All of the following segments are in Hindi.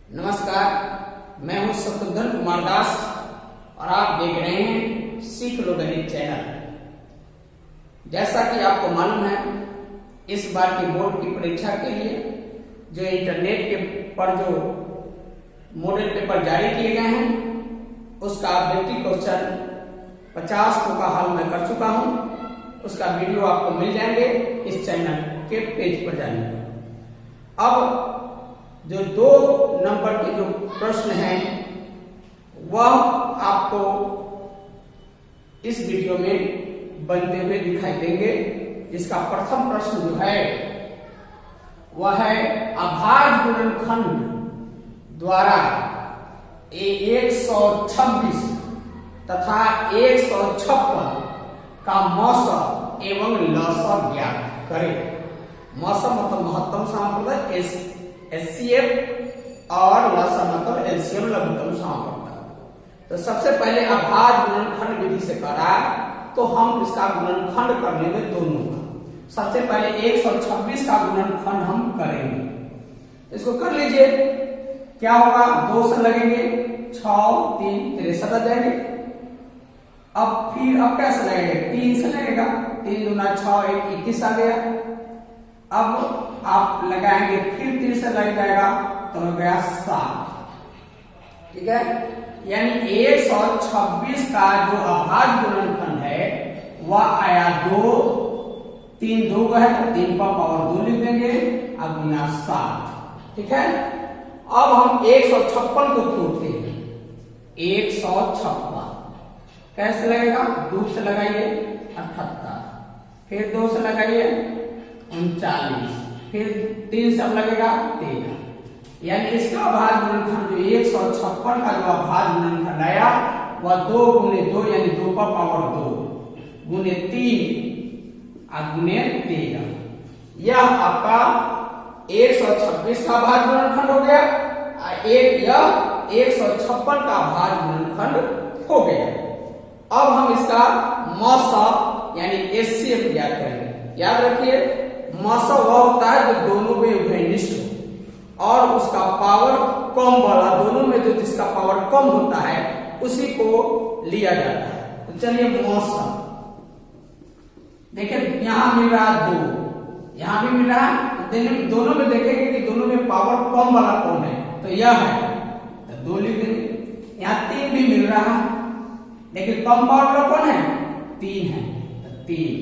नमस्कार, मैं हूं शत्रुघ्न कुमार दास और आप देख रहे हैं सीख लो गणित चैनल। जैसा कि आपको मालूम है, इस बार की बोर्ड की परीक्षा के लिए जो इंटरनेट के पर जो मॉडल पेपर जारी किए गए हैं, उसका ऑब्जेक्टिव क्वेश्चन 50 का हल मैं कर चुका हूं। उसका वीडियो आपको मिल जाएंगे इस चैनल के पेज पर जाने पर। अब जो 2 नंबर के जो प्रश्न हैं वह आपको इस वीडियो में बनते हुए दिखाई देंगे। जिसका प्रथम प्रश्न जो है वह है अभाज्य गुणनखंड द्वारा 126 तथा 156 का मौसम एवं लसम ज्ञात करें। मौसम मतलब महत्तम समापवर्तक HCF और लसम मतलब LCM लघुत्तम समापवर्तक। तो सबसे पहले अभाज्य गुणनखंड विधि से करा तो हम इसका गुणनखंड करने में दोनों का सबसे पहले 126 का गुणनखंड हम करेंगे। इसको कर लीजिए। क्या होगा, 2 से लगेंगे 6 3 63 आ जाएंगे। अब कैसे लगेगा, 3 से लगेगा, 3 दूना 6 1 21 आ गया। अब आप लगाएंगे, फिर 3 से लग जाएगा तो हो गया 7। ठीक है, यानी 126 का जो अभाज्य गुणनखंड है वह आया 2, 3 2 है तो 3 का पावर 2 लिख देंगे और गुना 7। ठीक है, अब हम 156 को खोजते हैं। 156 कैसे लगेगा, 2 से लगाइए 78, फिर 2 से लगाइए 39, फिर 3 से लगेगा 13। यानी इसका अभाज्य गुणनखंड जो 156 का जो अभाज्य गुणनखंड आया वह 2 गुने 2 यानी 2 का पावर 2 गुने 3 और गुने 13। यह आपका 126 का अभाज्य गुणनखंड हो गया। यह 156 का अभाज्य गुणनखंड हो गया। अब हम इसका मौसम यानी HCF ज्ञात करेंगे। याद रखिए, मौसम वह होता है जो दोनों में उभयनिष्ठ हो और उसका पावर कम वाला, दोनों में जो जिसका पावर कम होता है उसी को लिया जाता है। तो चलिए मौसम देखिए, यहां मिल रहा 2, यहां भी मिल रहा है। दोनों में देखेंगे कि दोनों में पावर कम वाला कौन है, तो यह है तो 2 लिख देंगे। यहां 3 भी मिल रहा है, लेकिन कम पावर वाला कौन है, 3 है तो 3।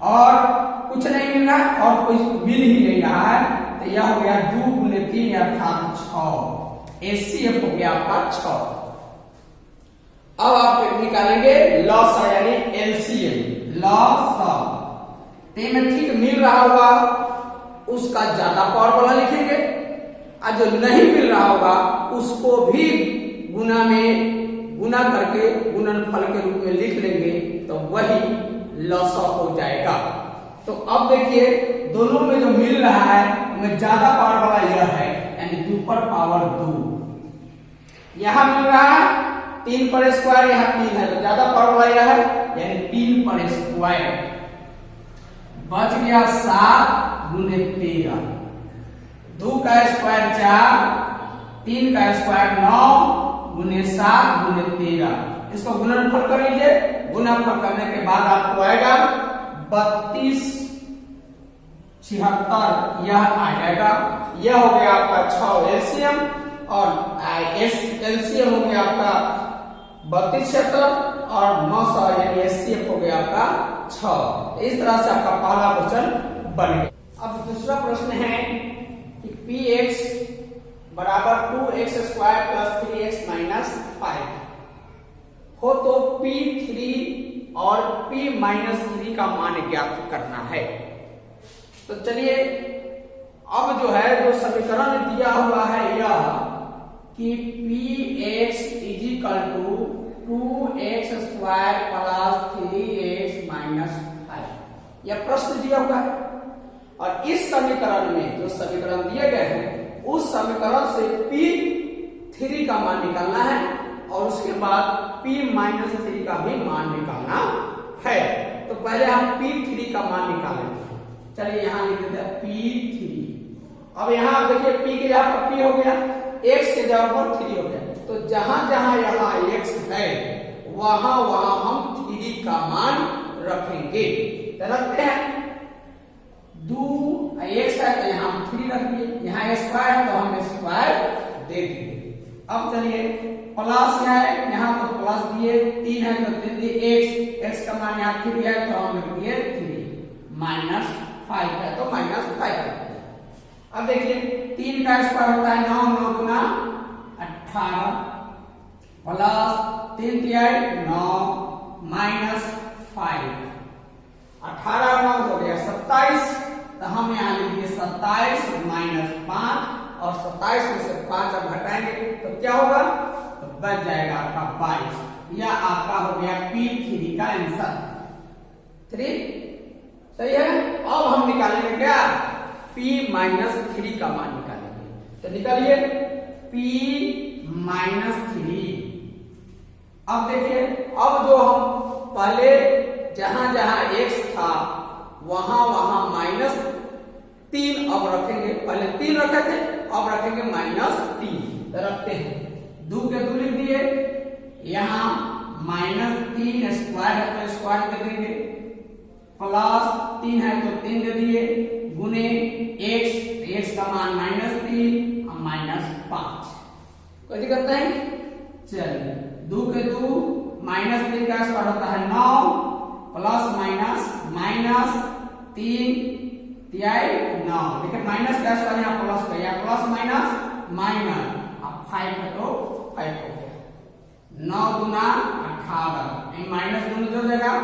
और कुछ नहीं मिल रहा और कुछ मिल ही नहीं रहा है, तो यह हो गया 2 गुने 3 अर्थात 6। HCF हो गया आपका 6। अब आप निकालेंगे लॉस यानी LCM। लॉस में ठीक मिल रहा होगा उसका ज्यादा पावर वाला लिखेंगे और जो नहीं मिल रहा होगा उसको भी गुना करके गुणनफल के रूप में लिख लेंगे तो वही लॉस हो जाएगा। तो अब देखिए, दोनों में जो मिल रहा है उनमें ज्यादा पावर वाला यह है यानी 2 पर पावर 2। यहां मिल रहा है 3 पर स्क्वायर, यहां 3 है तो ज्यादा पावर वाला यह है यानी 3 पर स्क्वायर। बच गया 7 गुने 13। 2 का स्क्वायर 4, 3 का स्क्वायर 9 गुने 7 गुने 13। इसको गुणनफल कर लीजिए। गुणनफल करने के बाद आपको आएगा 32 76, यह आ जाएगा। यह हो गया आपका 6 LCM और LCM हो गया आपका 32 76 और 900 यानी HCF हो गया आपका 6। इस तरह से आपका पहला क्वेश्चन बन गया। अब दूसरा प्रश्न है कि Px बराबर 2x square plus 3x minus 5 हो तो P3 और P-3 का मान ज्ञात करना है। तो चलिए, अब जो है जो समीकरण दिया हुआ है यह कि Px is equal to 2x square plus 3x minus 5, यह प्रश्न दिया हुआ है। और इस समीकरण में जो समीकरण दिए गए हैं उस समीकरण से P3 का मान निकालना है और उसके बाद P-3 का भी मान निकालना है। तो पहले हम P3 का मान निकालेंगे। चलिए यहां लिख देते हैं P3 अब यहाँ आप देखिए p के जगह पर p हो गया, x के जगह पर 3 हो गया, तो जहां जहां यहाँ x है वहां वहां हम 3 का मान रखेंगे। तो रखते हैं, दो x है तो यहाँ हम 3 रख दिए, यहाँ स्क्वायर है तो हम स्क्वायर दे देंगे। अब चलिए प्लस है, यहाँ तो प्लस दिए, 3 है तो 3 दिए, x का मान यहाँ 3 है तो हम लिख दिए 3, माइनस 5 है तो माइनस 5। अब देखिए 3 का स्क्वायर होता है 9, 9 गुना 18 प्लस 3 दिया 9 माइनस 5, 18 और 9 हो गया 27, तो हम यहाँ लिख दिए 27 माइनस 5, और 27 में से 5 अब घटाएंगे तो क्या होगा, तो बच जाएगा आपका 22। यह आपका हो गया P3 का आंसर। 3 सही है। अब हम निकालेंगे क्या, P माइनस 3 का मान निकालेंगे। तो निकालिए P माइनस 3। अब देखिए, अब जो हम पहले जहां जहां x था वहां वहां माइनस 3 अब रखेंगे, पहले 3 रखे थे अब रखेंगे माइनस 3। तो रखते हैं, 2 के 2 लिख दिए, यहाँ माइनस 3 स्क्वायर है तो स्क्वायर दे देंगे, प्लस 3 है तो 3 दे दिए, गुने x का मान माइनस 3 और माइनस 5। कोई दिक्कत नहीं। चलिए 2 के 2 माइनस 3 का स्क्वायर होता है 9 प्लस माइनस माइनस 3 9, देखिए माइनस का स्क्वायर यहाँ प्लस का, या प्लस माइनस माइनस, अब 5 है तो 5 हो गया, 9 गुना 18, माइनस दोनों जोड़ जाएगा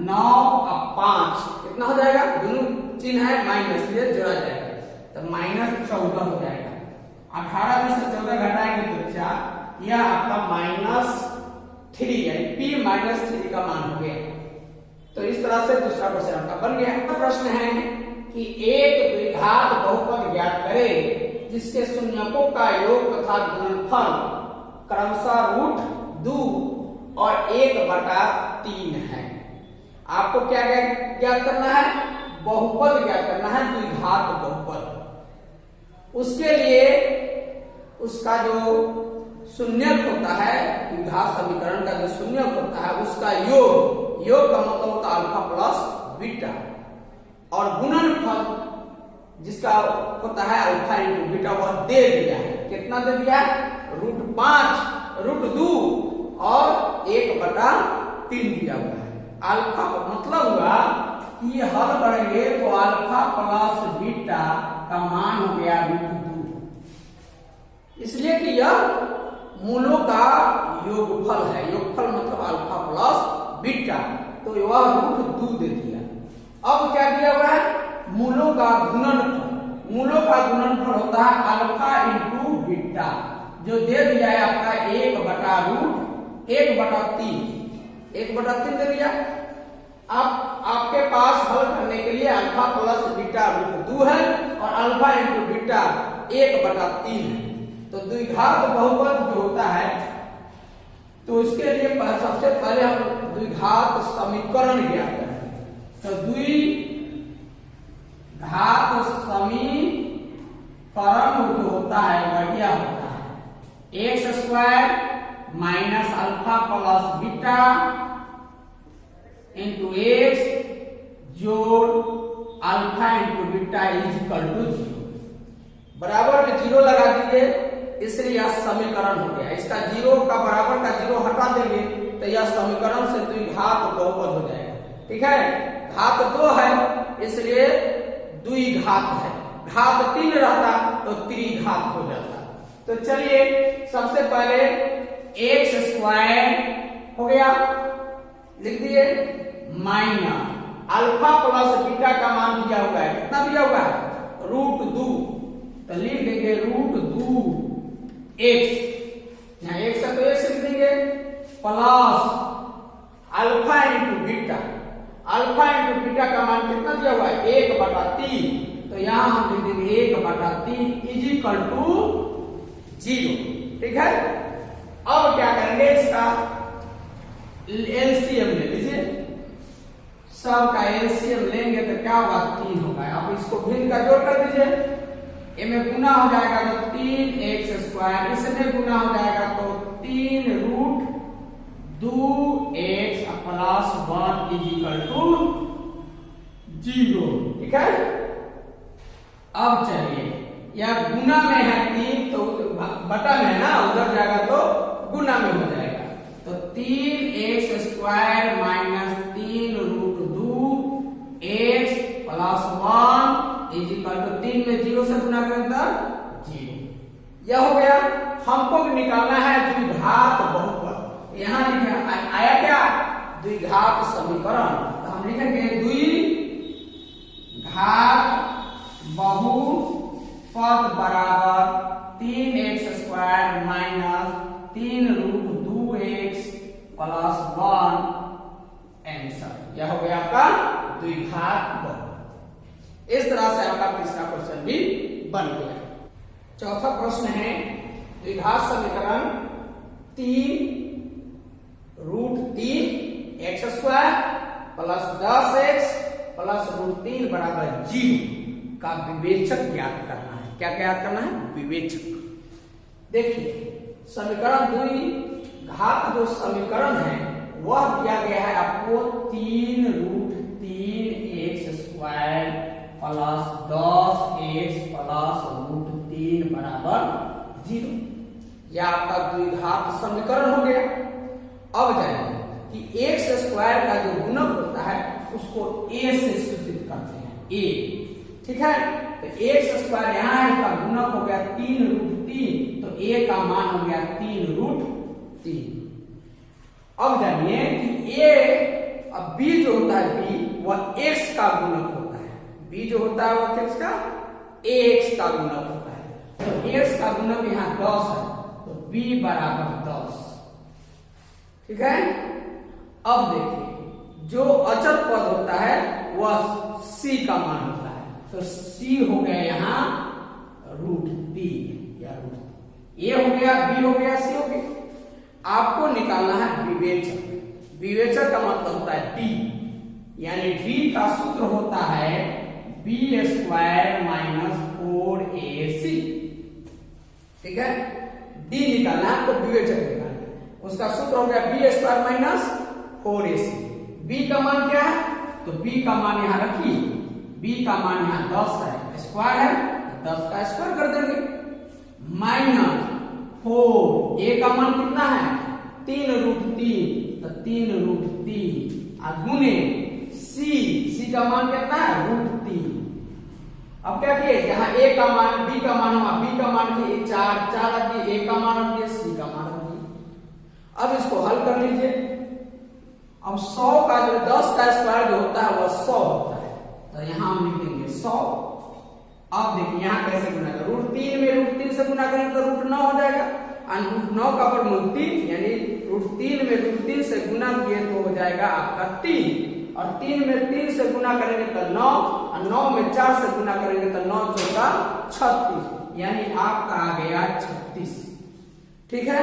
9 और 5 कितना हो जाएगा, दोनों चिन्ह है माइनस, ये जोड़ा जाएगा तो माइनस 14 हो जाएगा। 18 में से 14 घटाएंगे तो 4, यह आपका माइनस 3 यानी P माइनस 3 का मान हो गया। तो इस तरह से दूसरा क्वेश्चन आपका बन गया। प्रश्न है कि एक द्विघात बहुपद ज्ञात करें जिसके शून्यकों का योग तथा गुणनफल क्रमशः √2 और 1/3 है। आपको क्या ज्ञात करना है, बहुपद ज्ञात करना है, द्विघात बहुपद। उसके लिए उसका जो शून्यक होता है, द्विघात समीकरण का जो शून्यक होता है उसका योग का मतलब होता है अल्फा प्लस बीटा, और गुणनफल जिसका होता है अल्फा इंटू बीटा वह दे दिया है। कितना दे दिया है, √5 √2 और 1/3 दिया हुआ है। अल्फा मतलब हुआ कि हल करेंगे तो अल्फा प्लस बीटा का मान हो गया √2, इसलिए कि यह मूलों का योगफल है, योगफल मतलब अल्फा प्लस बीटा, तो वह √2 दे दिया। अब क्या दिया हुआ है, मूलों का गुणनफल, मूलों का गुणनफल होता है अल्फा इंटू बीटा, जो दे दिया है आपका 1/3 दे दिया। अब आपके पास हल करने के लिए अल्फा प्लस बीटा √2 है और अल्फा इंटू बीटा 1/3 है। तो द्विघात बहुपद जो होता है तो इसके लिए सबसे पहले हम द्विघात समीकरण ज्ञात करें। तो द्विघात समीकरण जो होता है वह यह होता है x² minus alpha plus beta into x जोड़ alpha into beta is equal to 0, बराबर में 0 लगा दीजिए, इसलिए यह समीकरण हो गया। इसका 0 का बराबर का 0 हटा देंगे तो यह समीकरण से द्विघात बहुपद हो जाएगा। ठीक है, घात 2 है इसलिए द्विघात है, घात 3 रहता तो त्रिघात हो जाता। तो चलिए सबसे पहले x² हो गया, लिख दिए, माइनस अल्फा प्लस बीटा का मान दिया हुआ है, कितना दिया हुआ है, √2, तो लिख देंगे √2 x, यहाँ x है तो x लिख देंगे, plus alpha into beta, alpha into beta का मान कितना दिया हुआ है 1/3, तो यहां हम लिख देंगे 1/3 इज इक्वल टू 0। ठीक है, अब क्या करेंगे, इसका एलसीएम ले लीजिए, सब का एलसीएम लेंगे तो क्या होगा 3 होगा। अब इसको भिन्न का जोड़ कर दीजिए, ए में गुना हो जाएगा तो 3x², इसमें गुना हो जाएगा तो 3√2x प्लस 1 = 0। ठीक है। अब चलिए, यह गुना में है 3 तो बटा में है ना, उधर जाएगा तो गुना में हो जाएगा। तो 3x² - 3√2x प्लस 1 = 3 में 0 से गुना करें तो 0। यह हो गया। हमको निकालना है द्विघात बहुपद। यहां लिखा आया क्या, द्विघात समीकरण। तो हम लिखेंगे द्विघात बहुपद बराबर 3x² - 3√2x प्लस 1 आंसर। यह हो गया आपका द्विघात बहुपद। इस तरह से आपका तीसरा क्वेश्चन भी बन गया। चौथा प्रश्न है द्विघात समीकरण 3√3x² प्लस 10x प्लस √3 बराबर 0 का विवेचक ज्ञात करना है। क्या ज्ञात करना है? विवेचक। देखिए, समीकरण द्विघात जो समीकरण है वह दिया गया है आपको 3√3x² प्लस 10x प्लस √3 बराबर 0। यह आपका द्विघात समीकरण हो गया। अब जानिए कि x² का जो गुणक होता है उसको a से सूचित करते हैं, a। ठीक है। तो x² यहाँ है, इसका गुणक हो गया 3√3, तो a का मान हो गया 3√3। अब जानिए कि a, अब b जो होता है b वह x का गुणक होता है। b जो होता है वह किसका? ax का गुणक होता है। तो x का गुणक यहाँ 10 है, तो b बराबर 10। ठीक है। अब देखिए, जो अचर पद होता है वह c का मान होता है, तो c हो गया यहाँ √3 या √3। a हो गया, b हो गया, c हो गया। आपको निकालना है विवेचक। विवेचक का मतलब होता है d, यानी d का सूत्र होता है b² - 4ac। ठीक है। d निकालना है आपको, विवेचक निकालना है। उसका सूत्र हो गया b² - 4ac। b का मान क्या है? तो b का मान यहां रखिए, b का मान यहां 10 है, स्क्वायर है, 10 का स्क्वायर कर देंगे, -4, a का मान कितना है? 3√3, तो 3√3 और गुने c का मान कितना है? √3। अब क्या किए, यहाँ a का मान, b का मान हुआ, b का मान की 4 रखिए, a का मान रखिए, c का मान रखिए। अब इसको हल कर लीजिए। अब 100 का जो 10 का स्क्वायर जो होता है वह 100 होता है, तो यहाँ हम लिख देंगे 100। अब देखिए यहाँ कैसे गुना करें, √3 में √3 से गुना करेंगे तो √9 हो जाएगा, और √9 का वर्गमूल 3, यानी √3 में √3 से गुना किए तो हो जाएगा आपका 3, और 3 में 3 से गुना करेंगे तो 9, और 9 में 4 से गुना करेंगे तो 9 × 4 = 36, यानी आपका आ गया 36। ठीक है।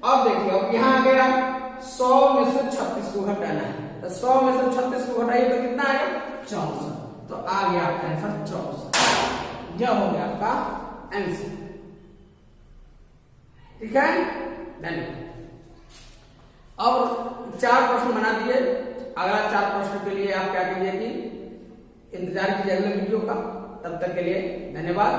अब देखिए, अब यहाँ आ गया 100 में से 36 को घटाना है, तो 100 में से 36 को घटाइए तो कितना आएगा? 64। तो आ गया आपका आंसर 64। यह हो गया आपका आंसर। ठीक है। धन्यवाद। अब 4 प्रश्न बना दिए। अगला 4 प्रश्न के लिए आप क्या कीजिए कि इंतजार कीजिए अगले वीडियो का। तब तक के लिए धन्यवाद।